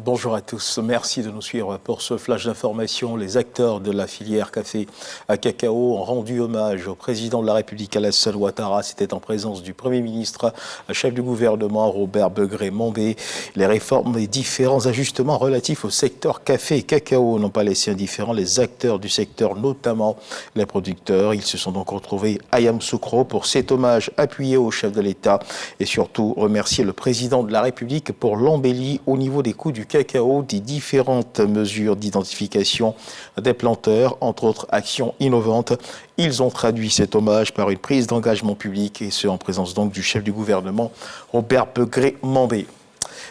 Bonjour à tous, merci de nous suivre pour ce flash d'information. Les acteurs de la filière café à cacao ont rendu hommage au président de la République Alassane Ouattara. C'était en présence du Premier ministre, chef du gouvernement Robert Begré-Mambé. Les réformes et différents ajustements relatifs au secteur café et cacao n'ont pas laissé indifférents les acteurs du secteur, notamment les producteurs. Ils se sont donc retrouvés à Yamoussoukro pour cet hommage appuyé au chef de l'État et surtout remercier le président de la République pour l'embellie au niveau des coûts du cacao, des différentes mesures d'identification des planteurs, entre autres actions innovantes. Ils ont traduit cet hommage par une prise d'engagement public et ce en présence donc du chef du gouvernement Robert Begré-Mambé.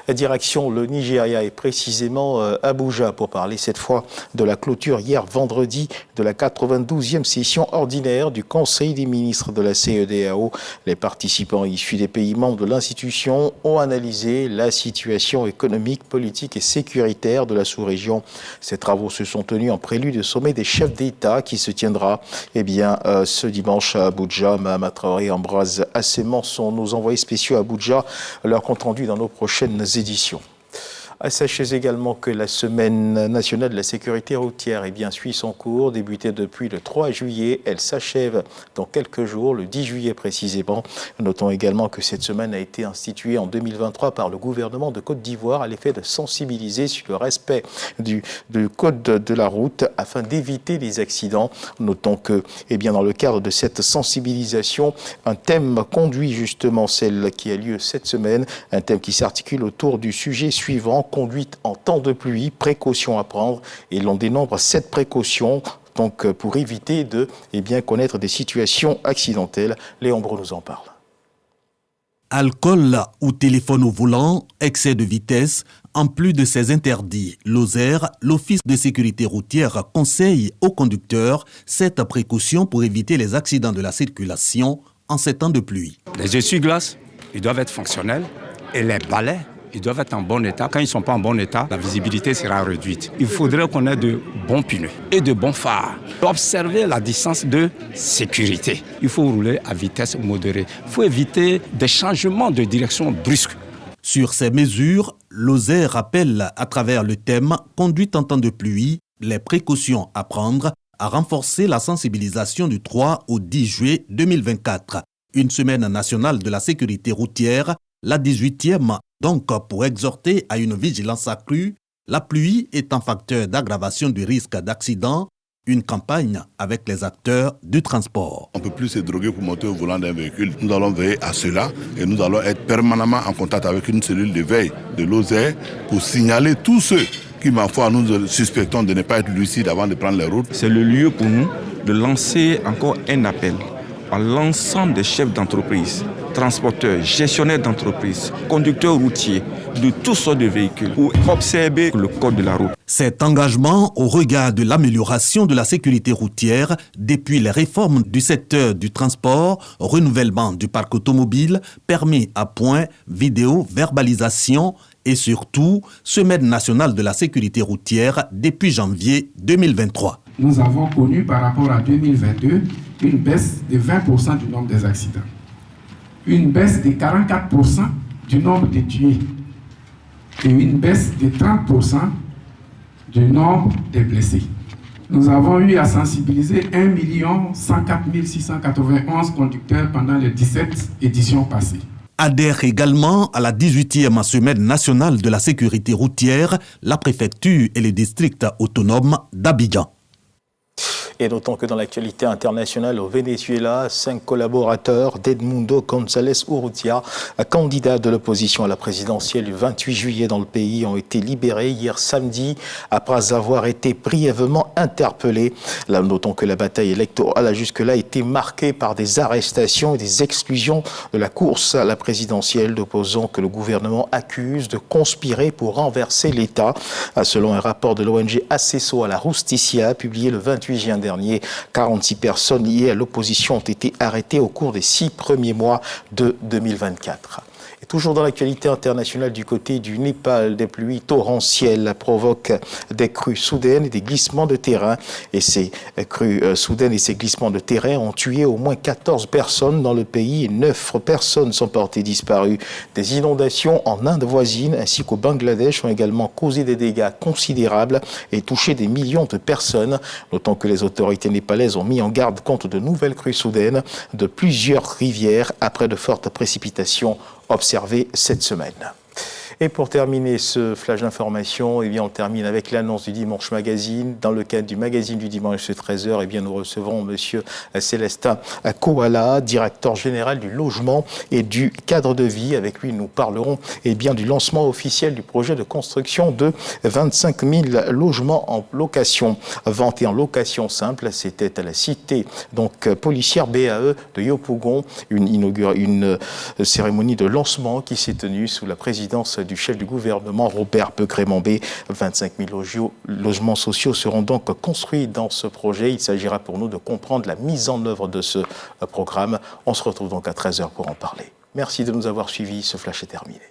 Direction le Nigeria et précisément Abuja pour parler cette fois de la clôture hier vendredi de la 92e session ordinaire du Conseil des ministres de la CEDEAO. Les participants issus des pays membres de l'institution ont analysé la situation économique, politique et sécuritaire de la sous-région. Ces travaux se sont tenus en prélude au sommet des chefs d'État qui se tiendra ce dimanche à Abuja. Mahama Traoré et Ambroise Asseman sont nos envoyés spéciaux à Abuja. Leur compte rendu dans nos prochaines éditions. Sachez également que la Semaine nationale de la sécurité routière suit son cours, débutée depuis le 3 juillet. Elle s'achève dans quelques jours, le 10 juillet précisément. Notons également que cette semaine a été instituée en 2023 par le gouvernement de Côte d'Ivoire à l'effet de sensibiliser sur le respect du code de la route afin d'éviter les accidents. Notons que dans le cadre de cette sensibilisation, un thème conduit justement celle qui a lieu cette semaine, un thème qui s'articule autour du sujet suivant: conduite en temps de pluie, précautions à prendre. Et l'on dénombre 7 précautions donc, pour éviter de connaître des situations accidentelles. Léon Bro nous en parle. Alcool ou téléphone au volant, excès de vitesse, en plus de ces interdits, l'OSER, l'Office de sécurité routière, conseille aux conducteurs 7 précautions pour éviter les accidents de la circulation en ces temps de pluie. Les essuie-glaces, ils doivent être fonctionnels et les balais, ils doivent être en bon état. Quand ils ne sont pas en bon état, la visibilité sera réduite. Il faudrait qu'on ait de bons pneus et de bons phares. Observer la distance de sécurité. Il faut rouler à vitesse modérée. Il faut éviter des changements de direction brusques. Sur ces mesures, l'OSER rappelle à travers le thème « Conduite en temps de pluie » les précautions à prendre, à renforcer la sensibilisation du 3 au 10 juillet 2024. Une semaine nationale de la sécurité routière, la 18e, donc pour exhorter à une vigilance accrue, la pluie est un facteur d'aggravation du risque d'accident, une campagne avec les acteurs du transport. On ne peut plus se droguer pour monter au volant d'un véhicule. Nous allons veiller à cela et nous allons être permanemment en contact avec une cellule de veille de l'OSER pour signaler tous ceux qui, ma foi, nous suspectons de ne pas être lucides avant de prendre les routes. C'est le lieu pour nous de lancer encore un appel à l'ensemble des chefs d'entreprise, transporteurs, gestionnaires d'entreprise, conducteurs routiers, de toutes sortes de véhicules, pour observer le code de la route. Cet engagement au regard de l'amélioration de la sécurité routière depuis les réformes du secteur du transport, renouvellement du parc automobile, permis à point, vidéo, verbalisation et surtout, Semaine nationale de la sécurité routière depuis janvier 2023. Nous avons connu par rapport à 2022 une baisse de 20% du nombre des accidents, une baisse de 44% du nombre de tués et une baisse de 30% du nombre de blessés. Nous avons eu à sensibiliser 1 104 691 conducteurs pendant les 17 éditions passées. Adhère également à la 18e Semaine nationale de la sécurité routière, la préfecture et les districts autonomes d'Abidjan. Et d'autant que dans l'actualité internationale au Venezuela, 5 collaborateurs d'Edmundo González Urrutia, candidat de l'opposition à la présidentielle du 28 juillet dans le pays, ont été libérés hier samedi après avoir été brièvement interpellés. Là, notons que la bataille électorale a jusque-là été marquée par des arrestations et des exclusions de la course à la présidentielle d'opposants que le gouvernement accuse de conspirer pour renverser l'État. Selon un rapport de l'ONG Acceso a la Justicia publié le 28 juin dernier, 46 personnes liées à l'opposition ont été arrêtées au cours des 6 premiers mois de 2024. Et toujours dans l'actualité internationale du côté du Népal, des pluies torrentielles provoquent des crues soudaines et des glissements de terrain. Et ces crues soudaines et ces glissements de terrain ont tué au moins 14 personnes dans le pays et 9 personnes sont portées disparues. Des inondations en Inde voisine ainsi qu'au Bangladesh ont également causé des dégâts considérables et touché des millions de personnes. Notons que les autorités népalaises ont mis en garde contre de nouvelles crues soudaines de plusieurs rivières après de fortes précipitations observées cette semaine. Et pour terminer ce flash d'information, on termine avec l'annonce du Dimanche Magazine. Dans le cadre du magazine du dimanche de 13h, nous recevrons M. Célestin Koala, directeur général du logement et du cadre de vie. Avec lui, nous parlerons du lancement officiel du projet de construction de 25 000 logements en location, vente et en location simple. C'était à la cité policière BAE de Yopougon, une cérémonie de lancement qui s'est tenue sous la présidence du chef du gouvernement, Robert Begré-Mambé. 25 000 logements sociaux seront donc construits dans ce projet. Il s'agira pour nous de comprendre la mise en œuvre de ce programme. On se retrouve donc à 13h pour en parler. Merci de nous avoir suivis. Ce flash est terminé.